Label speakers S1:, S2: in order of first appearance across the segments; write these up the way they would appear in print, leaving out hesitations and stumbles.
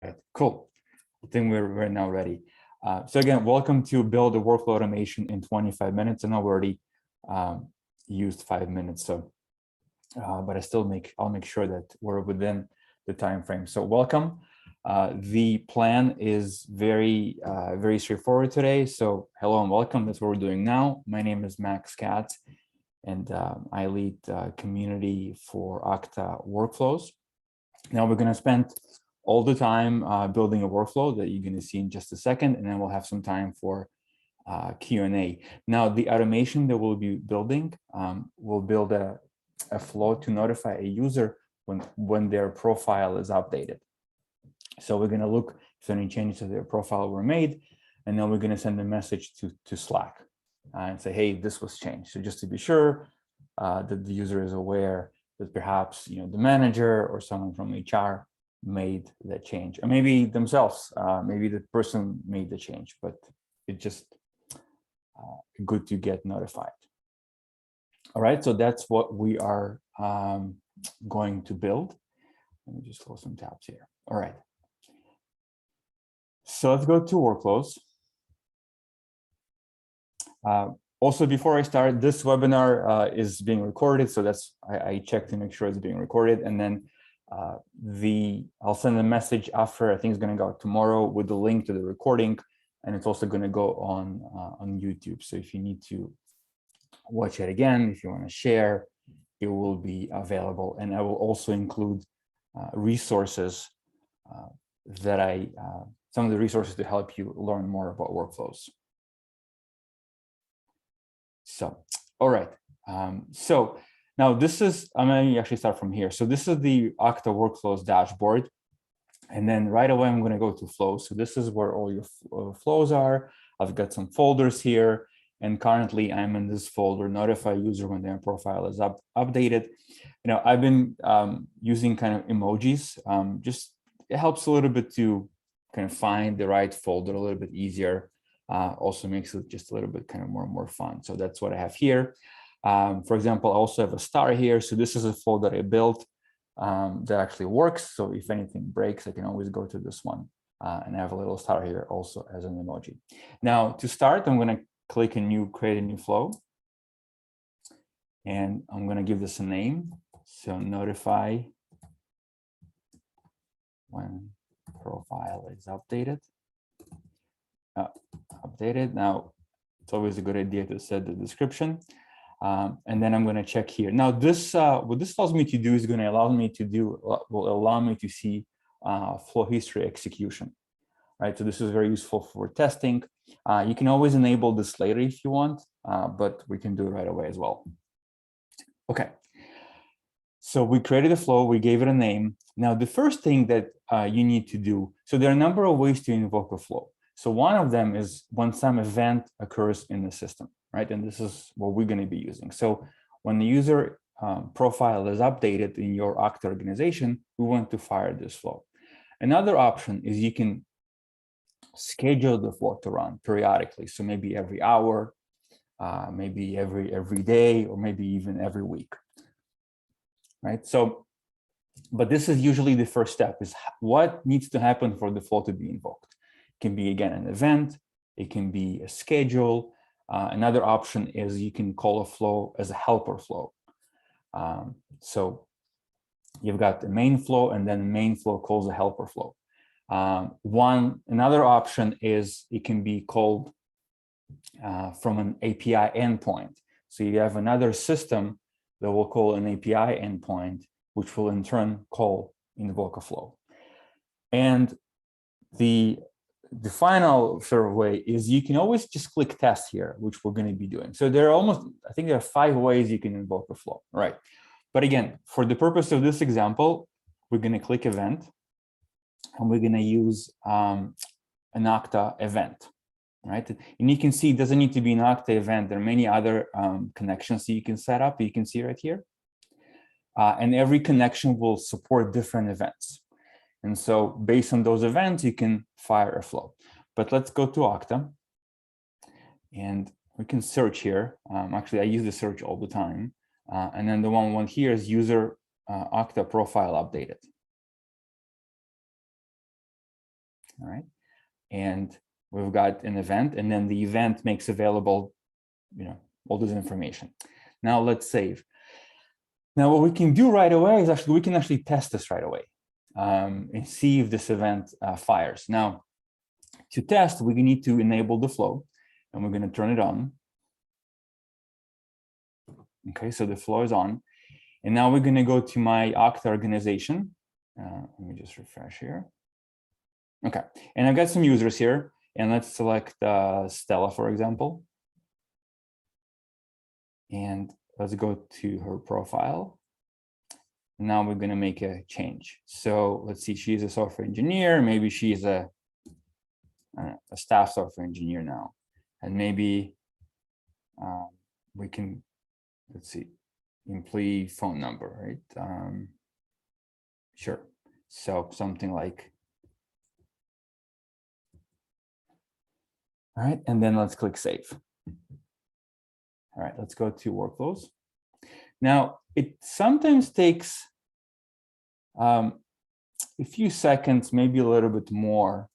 S1: Right, cool. I think we're now ready. So again, welcome to Build a Workflow Automation in 25 minutes. And I've already used 5 minutes, so but I'll make sure that we're within the time frame. So welcome. The plan is very straightforward today. So hello and welcome. That's what we're doing now. My name is Max Katz, and I lead community for Okta workflows. Now we're going to spend all the time building a workflow that you're going to see in just a second, and then we'll have some time for Q&A. Now, the automation that we'll be building will build a flow to notify a user when their profile is updated. So we're going to look if any changes to their profile were made, and then we're going to send a message to Slack and say, hey, this was changed. So just to be sure that the user is aware that perhaps the manager or someone from HR made that change, or maybe themselves, maybe the person made the change, but it's just good to get notified. All right, so that's what we are going to build. Let me just close some tabs here. All right. So let's go to workflows. Also, before I start, this webinar is being recorded, so that's I checked to make sure it's being recorded, and then I'll send a message after. I think it's going to go out tomorrow with the link to the recording, and it's also going to go on YouTube. So if you need to watch it again, if you want to share, it will be available, and I will also include resources some of the resources to help you learn more about workflows. So, all right. So now this is, I'm going to actually start from here. So this is the Okta Workflows dashboard. And then right away, I'm going to go to flows. So this is where all your flows are. I've got some folders here. And currently I'm in this folder, notify user when their profile is updated. I've been using kind of emojis. Just it helps a little bit to kind of find the right folder a little bit easier. Also makes it just a little bit kind of more fun. So that's what I have here. For example, I also have a star here. So this is a folder I built that actually works. So if anything breaks, I can always go to this one. And I have a little star here also as an emoji. Now to start, I'm going to click create a new flow. And I'm going to give this a name. So notify when profile is updated. Now, it's always a good idea to set the description. And then I'm going to check here. Now, this what this allows me to do is going to allow me to see flow history execution, right? So this is very useful for testing. You can always enable this later if you want, but we can do it right away as well. Okay. So we created a flow, we gave it a name. Now, the first thing that you need to do, so there are a number of ways to invoke a flow. So one of them is when some event occurs in the system, right? And this is what we're going to be using. So when the user profile is updated in your Okta organization, we want to fire this flow. Another option is you can schedule the flow to run periodically. So maybe every hour, maybe every day, or maybe even every week, right? So, but this is usually the first step, is what needs to happen for the flow to be invoked. It can be, again, an event. It can be a schedule. Another option is you can call a flow as a helper flow. So you've got the main flow, and then the main flow calls a helper flow. Another option is it can be called from an API endpoint. So you have another system that will call an API endpoint, which will in turn invoke a flow. And the final sort of way is you can always just click test here, which we're going to be doing. So I think there are 5 ways you can invoke a flow, right? But again, for the purpose of this example, we're going to click event, and we're going to use an Okta event, right? And you can see it doesn't need to be an Okta event. There are many other connections that you can set up. You can see right here. And every connection will support different events. And so based on those events, you can fire a flow. But let's go to Okta, and we can search here. Actually, I use the search all the time. And then the one here is user Okta profile updated. all right? And we've got an event, and then the event makes available, all this information. Now let's save. Now what we can do right away is we can actually test this right away and see if this event fires. Now, to test, we need to enable the flow, and we're going to turn it on. Okay, so the flow is on. And now we're going to go to my Okta organization. Let me just refresh here. Okay, and I've got some users here, and let's select Stella, for example. And let's go to her profile. Now we're going to make a change. So let's see, she's a software engineer. Maybe she's a staff software engineer now. And maybe we can, let's see, employee phone number, right? Sure. So something like, all right, and then let's click save. All right, let's go to workflows. Now, it sometimes takes a few seconds, maybe a little bit more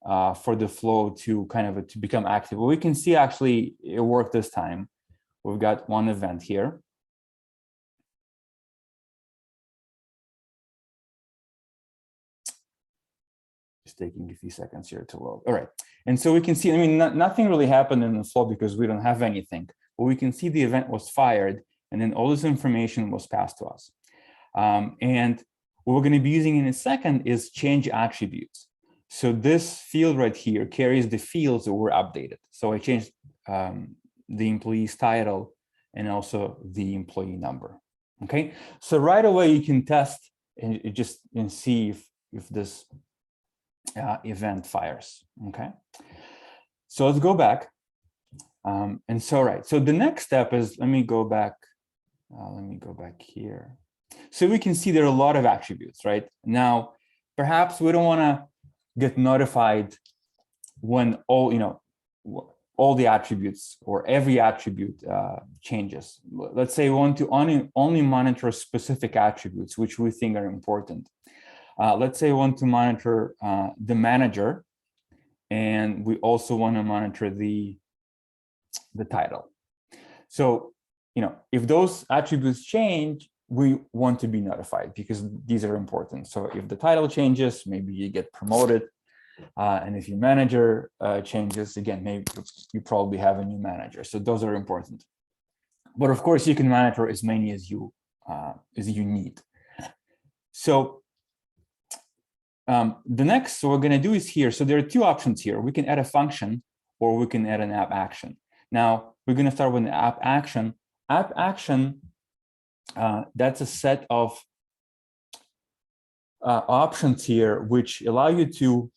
S1: for the flow to to become active. Well, we can see actually it worked this time. We've got one event here. Just taking a few seconds here to load. All right, and so we can see, I mean, nothing really happened in the flow because we don't have anything, but we can see the event was fired, and then all this information was passed to us. And what we're going to be using in a second is change attributes. So this field right here carries the fields that were updated. So I changed the employee's title and also the employee number. Okay, so right away you can test and see if this event fires. Okay, so let's go back. And so so the next step is, let me go back here. So we can see there are a lot of attributes, right? Now, perhaps we don't want to get notified when all the attributes or every attribute changes. Let's say we want to only monitor specific attributes, which we think are important. Let's say we want to monitor the manager, and we also want to monitor the title. So, if those attributes change, we want to be notified because these are important. So if the title changes, maybe you get promoted. And if your manager changes, again, maybe you probably have a new manager. So those are important. But of course, you can monitor as many as you need. So the next we're going to do is here. So there are two options here. We can add a function or we can add an app action. Now we're going to start with an app action. App action, that's a set of options here which allow you to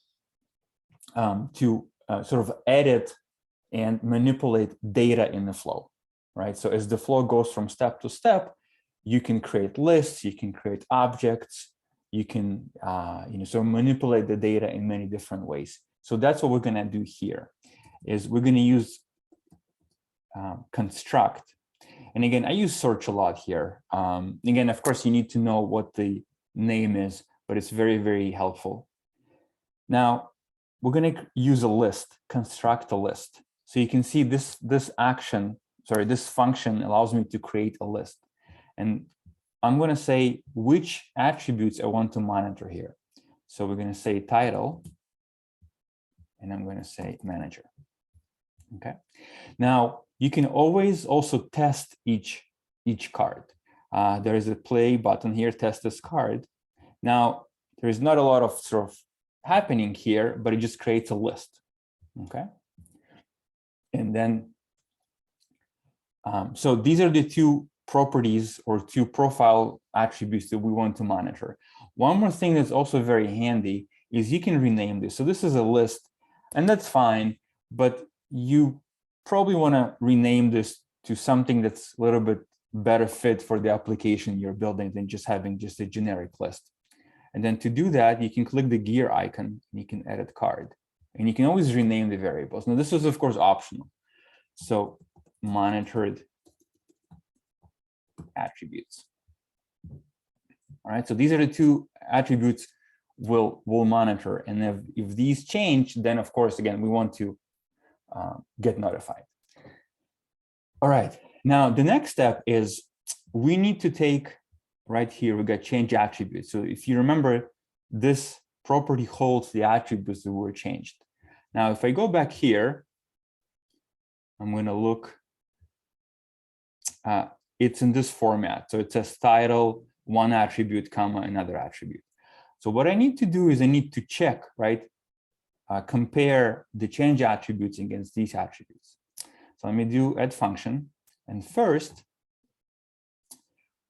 S1: sort of edit and manipulate data in the flow, right? So as the flow goes from step to step, you can create lists, you can create objects, you can so manipulate the data in many different ways. So that's what we're going to do here. Is we're going to use construct. And again, I use search a lot here. Again, of course, you need to know what the name is, but it's very, very helpful. Now, we're going to use a list, construct a list. So you can see this function allows me to create a list. And I'm going to say which attributes I want to monitor here. So we're going to say title, and I'm going to say manager. Okay. Now, you can always also test each card. There is a play button here, test this card. Now, there is not a lot of sort of happening here, but it just creates a list. Okay. And then, so these are the two properties or two profile attributes that we want to monitor. One more thing that's also very handy is you can rename this. So this is a list, and that's fine, but you probably want to rename this to something that's a little bit better fit for the application you're building than just having just a generic list. And then to do that, you can click the gear icon and you can edit card, and you can always rename the variables. Now, this is of course optional. So monitored attributes. All right, so these are the two attributes we'll monitor. And if these change, then of course, again, we want to get notified. All right, now the next step is we need to take, right here, we got change attributes. So if you remember, this property holds the attributes that were changed. Now, if I go back here, I'm going to look, it's in this format. So it says title, one attribute, comma, another attribute. So what I need to do is I need to check, right? Compare the change attributes against these attributes. So let me do add function. And first,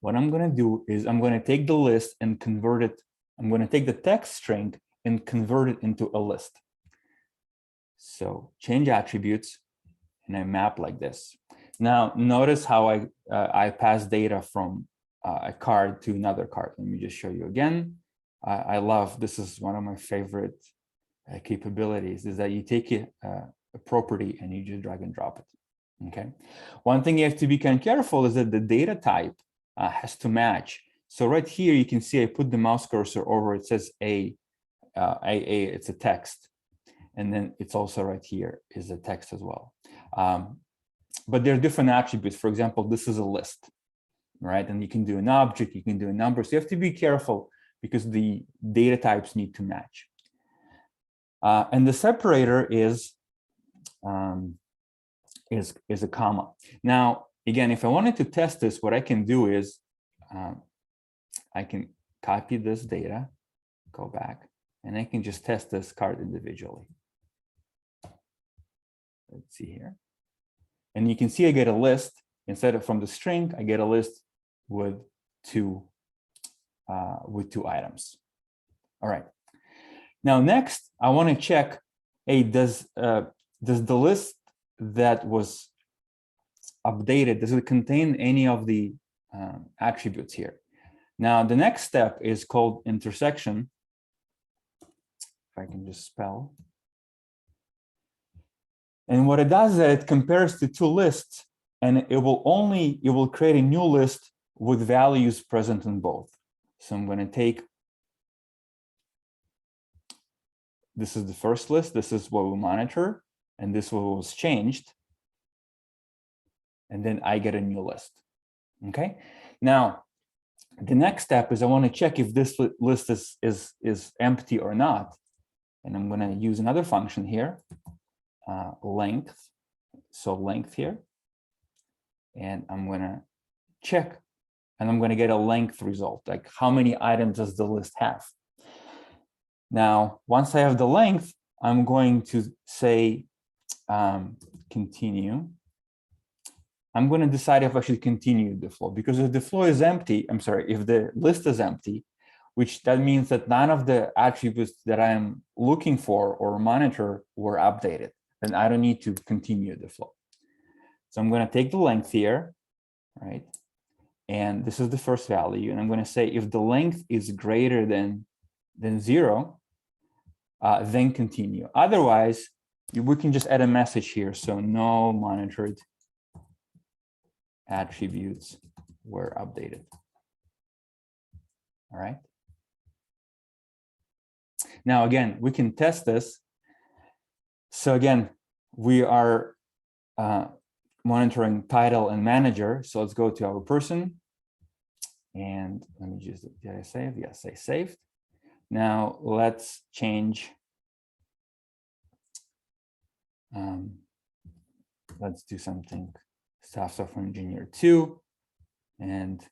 S1: what I'm going to do is I'm going to take the list and convert it. I'm going to take the text string and convert it into a list. So change attributes, and I map like this. Now, notice how I pass data from a card to another card. Let me just show you again. I love, this is one of my favorite capabilities, is that you take a property and you just drag and drop it. Okay. One thing you have to be kind of careful is that the data type has to match. So right here, you can see I put the mouse cursor over, it says A, it's a text. And then it's also right here is a text as well. But there are different attributes. For example, this is a list, right? And you can do an object, you can do a number. So you have to be careful because the data types need to match. And the separator is a comma. Now, again, if I wanted to test this, what I can do is I can copy this data, go back, and I can just test this card individually. Let's see here. And you can see I get a list. Instead of from the string, I get a list with two items. All right. Now, next, I want to check, hey, does the list that was updated, does it contain any of the attributes here? Now, the next step is called intersection. If I can just spell. And what it does is that it compares the two lists, and it will create a new list with values present in both. So I'm going to take, this is the first list, this is what we monitor, and this what was changed. And then I get a new list. Okay. Now, the next step is I want to check if this list is empty or not. And I'm going to use another function here, length. So length here. And I'm going to check, and I'm going to get a length result, like how many items does the list have? Now, once I have the length, I'm going to say continue. I'm going to decide if I should continue the flow, because if the flow is empty, I'm sorry, if the list is empty, which that means that none of the attributes that I'm looking for or monitor were updated, then I don't need to continue the flow. So I'm going to take the length here, right? And this is the first value. And I'm going to say if the length is greater than 0, then continue. Otherwise, we can just add a message here. So no monitored attributes were updated. All right. Now, again, we can test this. So again, we are monitoring title and manager. So let's go to our person. And let me just, did I save? Yes, I saved. Now let's change. Let's do something. Staff software engineer 2. And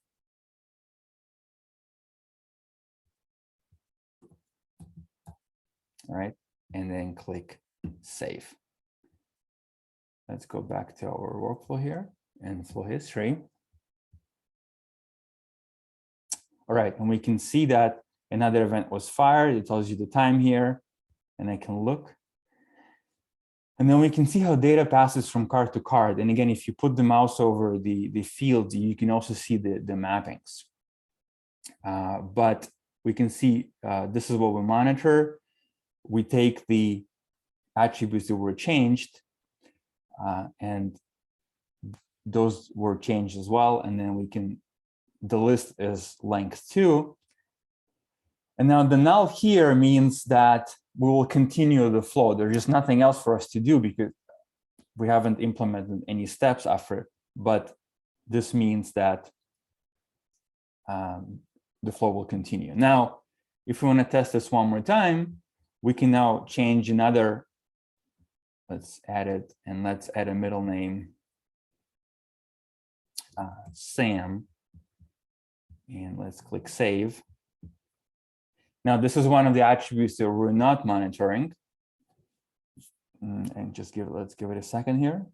S1: all right, and then click save. Let's go back to our workflow here and flow history. All right, and we can see that another event was fired. It tells you the time here, and I can look. And then we can see how data passes from card to card. And again, if you put the mouse over the fields, you can also see the mappings. But we can see this is what we monitor. We take the attributes that were changed, and those were changed as well. And then we can, the list is length 2. And now the null here means that we will continue the flow. There's just nothing else for us to do because we haven't implemented any steps after it. But this means that the flow will continue. Now, if we want to test this one more time, we can now change another. Let's add it, and let's add a middle name, Sam, and let's click save. Now, this is one of the attributes that we're not monitoring. And just let's give it a second here.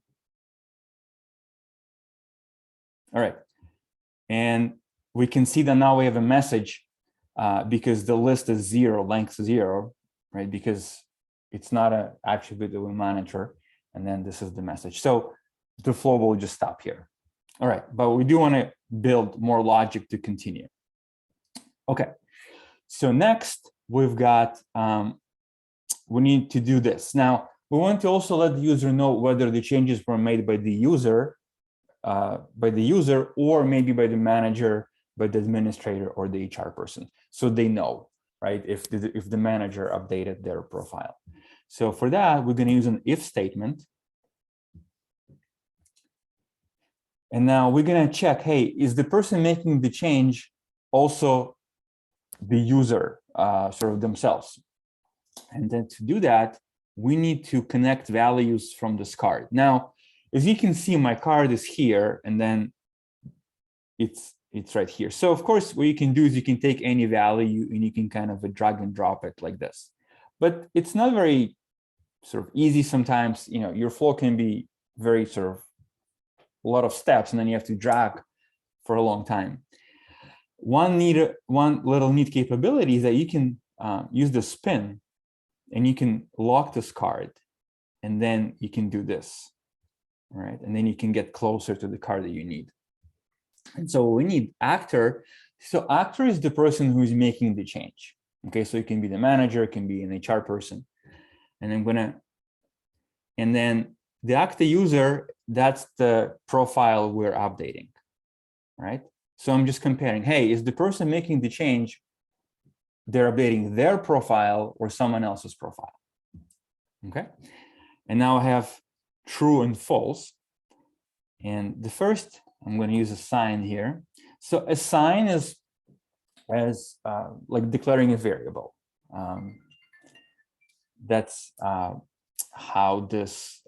S1: All right. And we can see that now we have a message because the list is 0, length 0, right? Because it's not an attribute that we monitor. And then this is the message. So the flow will just stop here. All right. But we do want to build more logic to continue. Okay. So next, we've got, we need to do this. Now, we want to also let the user know whether the changes were made by the user, or maybe by the manager, by the administrator, or the HR person. So they know, right, if the manager updated their profile. So for that, we're going to use an if statement. And now we're going to check, hey, is the person making the change also the user sort of themselves? And then to do that, we need to connect values from this card. Now, as you can see, my card is here, and then it's right here. So of course, what you can do is you can take any value and you can kind of drag and drop it like this. But it's not very sort of easy sometimes. You know, your flow can be very sort of a lot of steps, and then you have to drag for a long time. One little neat capability is that you can use the spin, and you can lock this card, and then you can do this, right? And then you can get closer to the card that you need. And so we need actor. So actor is the person who's making the change. Okay, so it can be the manager, it can be an HR person. And and then the actor user, that's the profile we're updating, right? So I'm just comparing, hey, is the person making the change, they're updating their profile or someone else's profile, okay? And now I have true and false. And the first, I'm going to use a sign here. So a sign is like declaring a variable. That's how this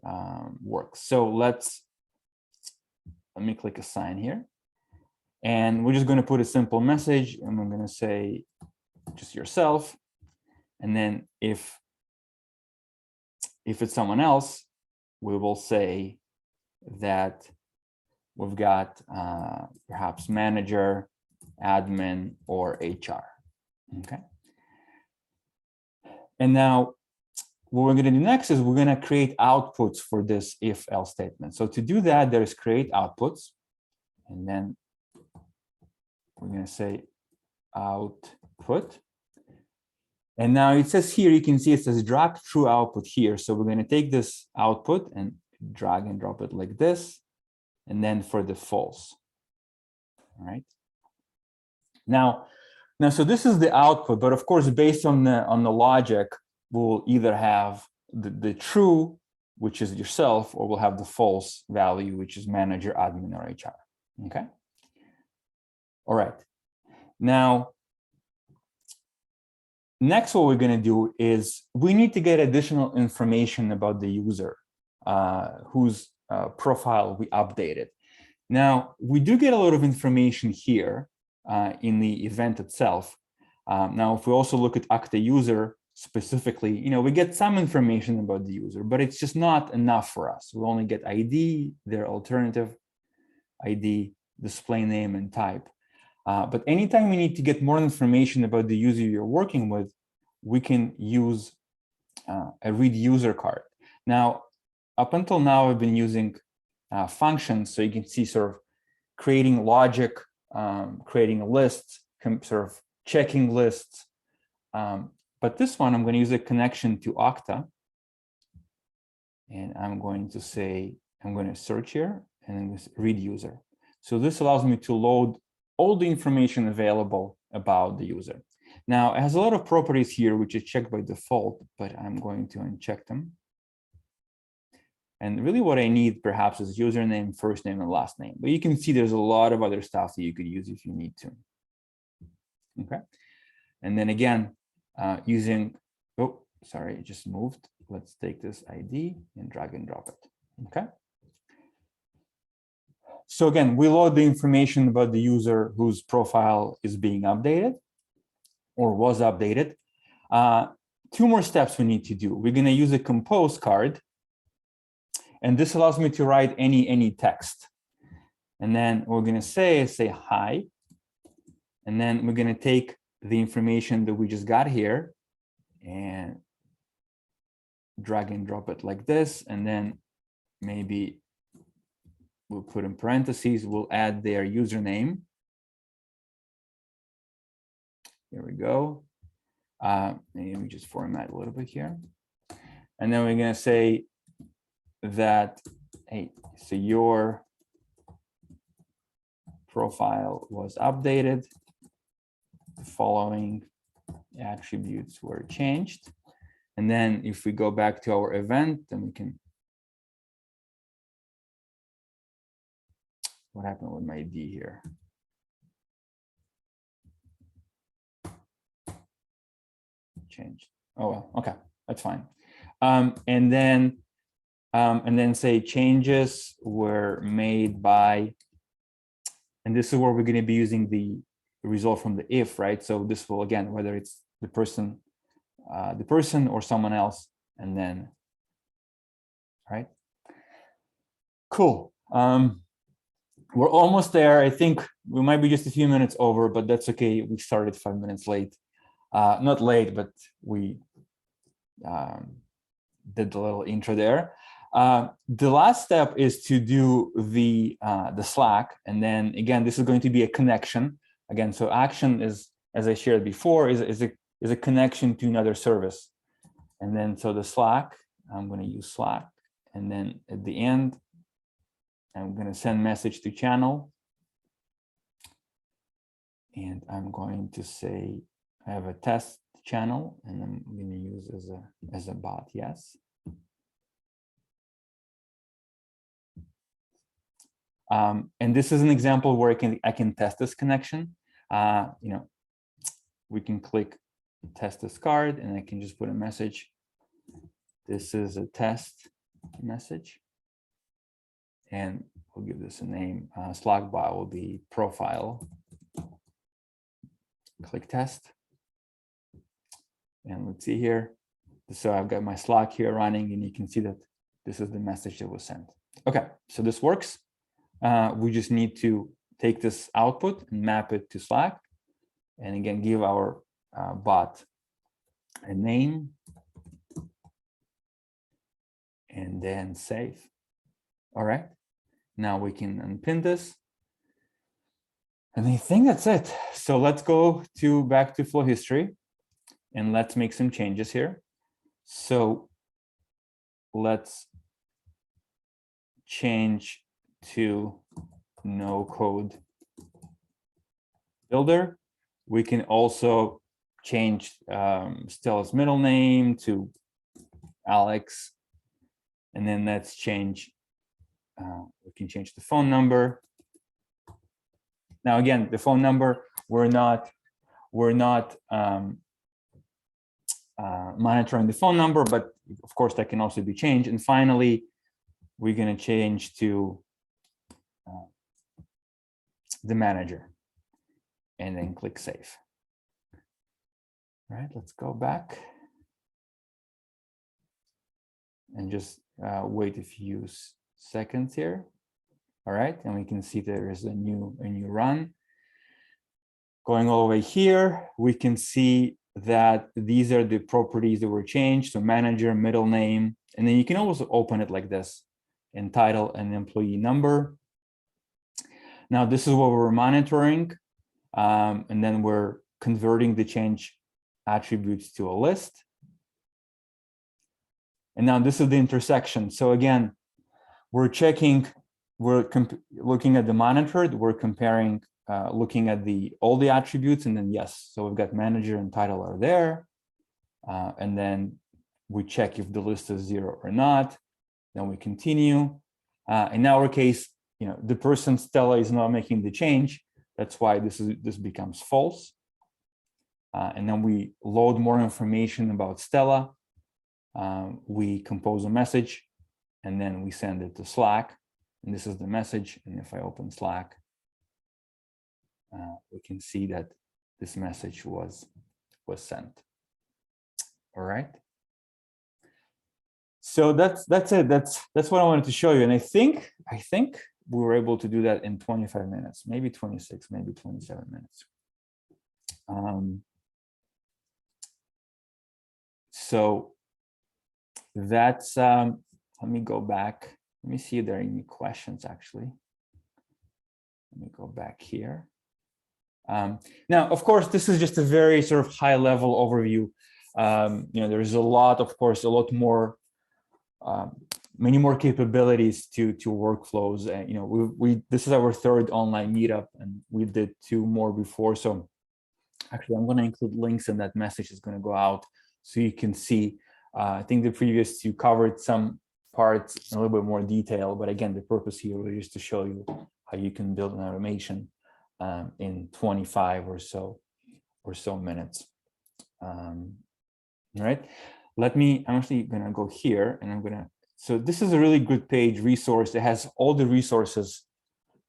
S1: works. So let me click a sign here. And we're just going to put a simple message, and we're going to say just yourself. And then if it's someone else, we will say that we've got perhaps manager, admin, or HR. Okay. And now what we're going to do next is we're going to create outputs for this if-else statement. So to do that, there's create outputs, and then we're going to say output. And now it says here, you can see it says drag true output here. So we're going to take this output and drag and drop it like this, and then for the false. All right. Now, so this is the output, but of course, based on the logic, we'll either have the true, which is yourself, or we'll have the false value, which is manager, admin, or HR. Okay. All right. Now, next, what we're going to do is we need to get additional information about the user whose profile we updated. Now, we do get a lot of information here in the event itself. Now, if we also look at Acta user specifically, we get some information about the user, but it's just not enough for us. We only get ID, their alternative ID, display name, and type. But anytime we need to get more information about the user you're working with, we can use a read user card. Now, up until now, I've been using functions, so you can see sort of creating logic, creating lists, sort of checking lists. But this one, I'm going to use a connection to Okta. And I'm going to say, I'm going to search here and then this read user. So this allows me to load all the information available about the user. Now, it has a lot of properties here, which is checked by default, but I'm going to uncheck them. And really what I need perhaps is username, first name, and last name. But you can see there's a lot of other stuff that you could use if you need to. Okay. And then again, using, oh, sorry, it just moved. Let's take this ID and drag and drop it. Okay. So again, we load the information about the user whose profile is being updated or was updated. Two more steps we need to do. We're going to use a compose card. And this allows me to write any text. And then we're going to say hi. And then we're going to take the information that we just got here and drag and drop it like this. And then maybe we'll put in parentheses, we'll add their username. Here we go. Maybe we just format a little bit here. And then we're going to say that, hey, so your profile was updated. The following attributes were changed. And then if we go back to our event, then we can, what happened with my D here? Changed. Oh, well, okay, that's fine. And then say changes were made by, and this is where we're going to be using the result from the if, right? So this will, again, whether it's the person or someone else, and then, right? Cool. We're almost there. I think we might be just a few minutes over, but that's okay. We started 5 minutes late. Not late, but we did the little intro there. The last step is to do the Slack, and then again, this is going to be a connection. Again, so action is, as I shared before, is a connection to another service, and then so the Slack, I'm going to use Slack, and then at the end, I'm going to send message to channel, and I'm going to say I have a test channel, and I'm going to use as a bot, yes. And this is an example where I can test this connection. You know, we can click test this card, and I can just put a message. This is a test message, and we'll give this a name. Slack bot will be profile. Click test, and let's see here. So I've got my Slack here running, and you can see that this is the message that was sent. Okay, so this works. We just need to take this output and map it to Slack, and again, give our bot a name, and then save. All right, now we can unpin this, and I think that's it. So let's go back to flow history, and let's make some changes here. So let's change to no code builder. We can also change Stella's middle name to Alex, and then let's change, we can change the phone number. Now again, the phone number, we're not monitoring the phone number, but of course that can also be changed. And finally, we're going to change to the manager, and then click save. All right, let's go back and just wait a few seconds here. All right, and we can see there is a new run. Going all the way here, we can see that these are the properties that were changed. So manager, middle name, and then you can also open it like this, and title and employee number. Now this is what we're monitoring, and then we're converting the change attributes to a list. And now this is the intersection. So again, we're checking, we're looking at the monitored, we're comparing looking at all the attributes, and then yes, so we've got manager and title are there, and then we check if the list is 0 or not. Then we continue. In our case, the person Stella is not making the change. That's why this becomes false. And then we load more information about Stella. We compose a message, and then we send it to Slack. And this is the message. And if I open Slack, we can see that this message was sent. All right. So that's it. That's what I wanted to show you. And I think we were able to do that in 25 minutes, maybe 26, maybe 27 minutes. So that's, let me go back. Let me see if there are any questions, actually. Let me go back here. Now, of course, this is just a very sort of high level overview. There's a lot, of course, a lot more, many more capabilities to workflows. And, this is our third online meetup, and we did 2 more before. So actually, I'm going to include links, and that message is going to go out so you can see. I think the previous 2 covered some parts in a little bit more detail, but again, the purpose here was just to show you how you can build an automation in 25 or so minutes. All right, I'm actually gonna go here, and so this is a really good page resource. It has all the resources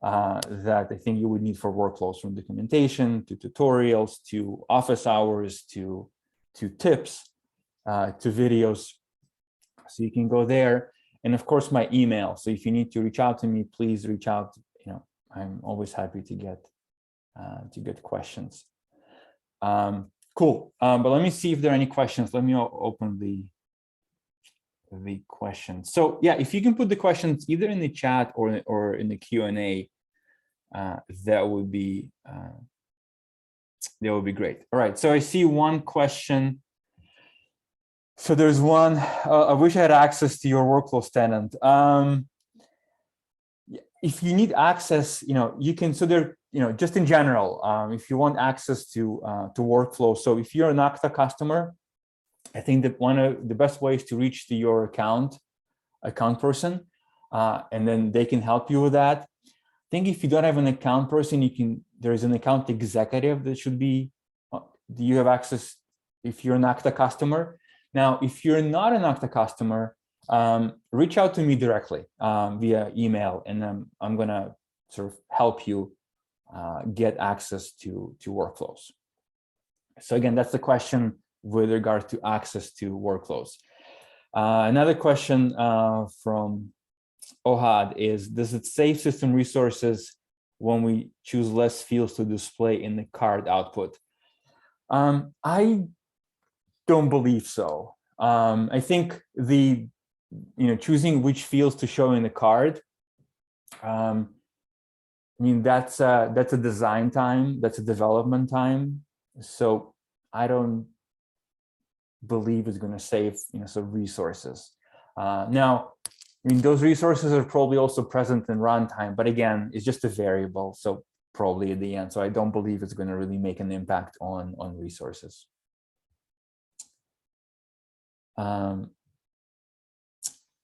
S1: that I think you would need for workflows, from documentation to tutorials to office hours to tips to videos. So you can go there, and of course my email. So if you need to reach out to me, please reach out. I'm always happy to get questions. Cool. But let me see if there are any questions. Let me open the questions. So yeah, if you can put the questions either in the chat or in the Q&A, that would be great. All right. So I see one question. So there's one. I wish I had access to your workflows tenant. If you need access, you can. So there, just in general, if you want access to workflow. So if you're an Okta customer, I think that one of the best ways to reach to your account person, and then they can help you with that. I think if you don't have an account person, there's an account executive that should be. Do you have access if you're an Okta customer? Now, if you're not an Okta customer, reach out to me directly via email, and I'm gonna sort of help you get access to workflows. So again, that's the question with regard to access to workflows. Another question from Ohad is, does it save system resources when we choose less fields to display in the card output? I don't believe so. I think choosing which fields to show in the card, that's a design time, that's a development time. So I don't believe it's going to save some resources. Now, those resources are probably also present in runtime, but again, it's just a variable, so probably at the end. So I don't believe it's going to really make an impact on resources.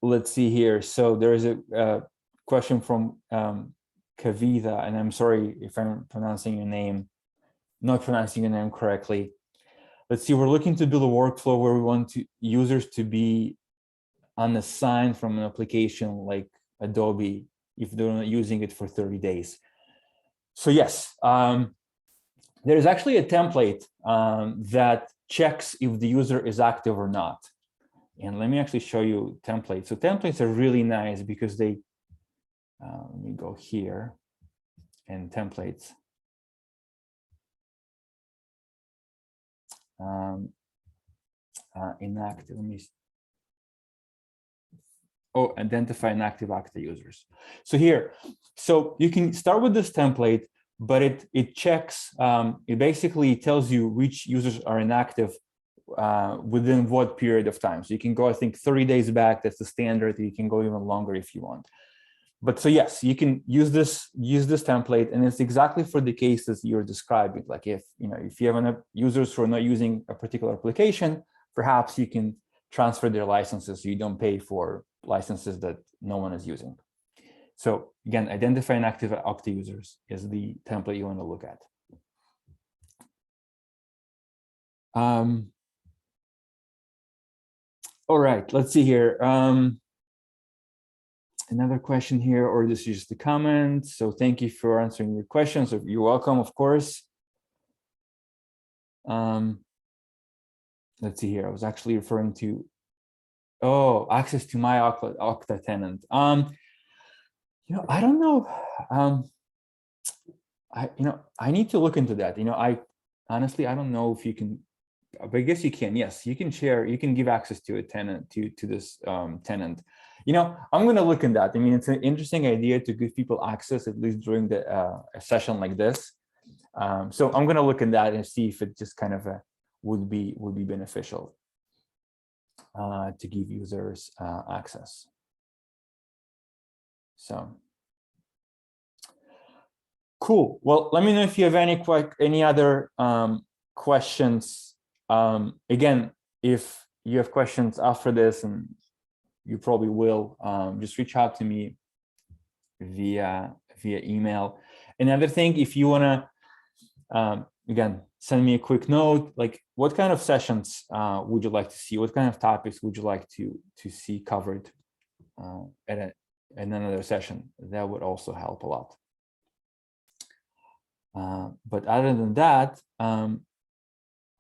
S1: Let's see here. So there is a question from Kavita, and I'm sorry if I'm not pronouncing your name correctly. Let's see, we're looking to build a workflow where we want users to be unassigned from an application like Adobe if they're not using it for 30 days. So yes, there's actually a template that checks if the user is active or not. And let me actually show you templates. So templates are really nice because they, let me go here and templates. Inactive, identify inactive Okta users. So here, so you can start with this template, but it checks, it basically tells you which users are inactive within what period of time. So you can go, I think, 30 days back, that's the standard. You can go even longer if you want. but so yes, you can use this template, and it's exactly for the cases you're describing. Like if you have users who are not using a particular application, perhaps you can transfer their licenses so you don't pay for licenses that no one is using. So again, identify and active Okta users is the template you want to look at. All right, let's see here. Another question here, or this is just a comment. So thank you for answering your questions. You're welcome, of course. Let's see here. I was actually referring to, access to my Okta tenant. I don't know. I need to look into that. I honestly, I don't know if you can, but I guess you can. Yes, you can share. You can give access to a tenant to this tenant. I'm going to look in that. I mean, it's an interesting idea to give people access, at least during a session like this. So I'm going to look in that and see if it just kind of would be beneficial to give users access. So cool. Well, let me know if you have any other questions. Again, if you have questions after this, and you probably will, just reach out to me via email. Another thing, if you want to, again, send me a quick note, like what kind of sessions would you like to see? What kind of topics would you like to see covered at another session? That would also help a lot. But other than that,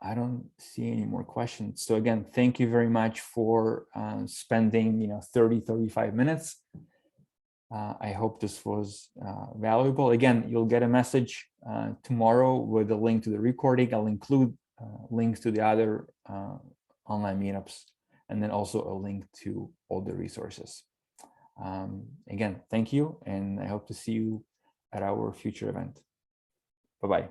S1: I don't see any more questions. So again, thank you very much for spending 30-35 minutes. I hope this was valuable. Again, you'll get a message tomorrow with a link to the recording. I'll include links to the other online meetups, and then also a link to all the resources. Again, thank you, and I hope to see you at our future event. Bye-bye.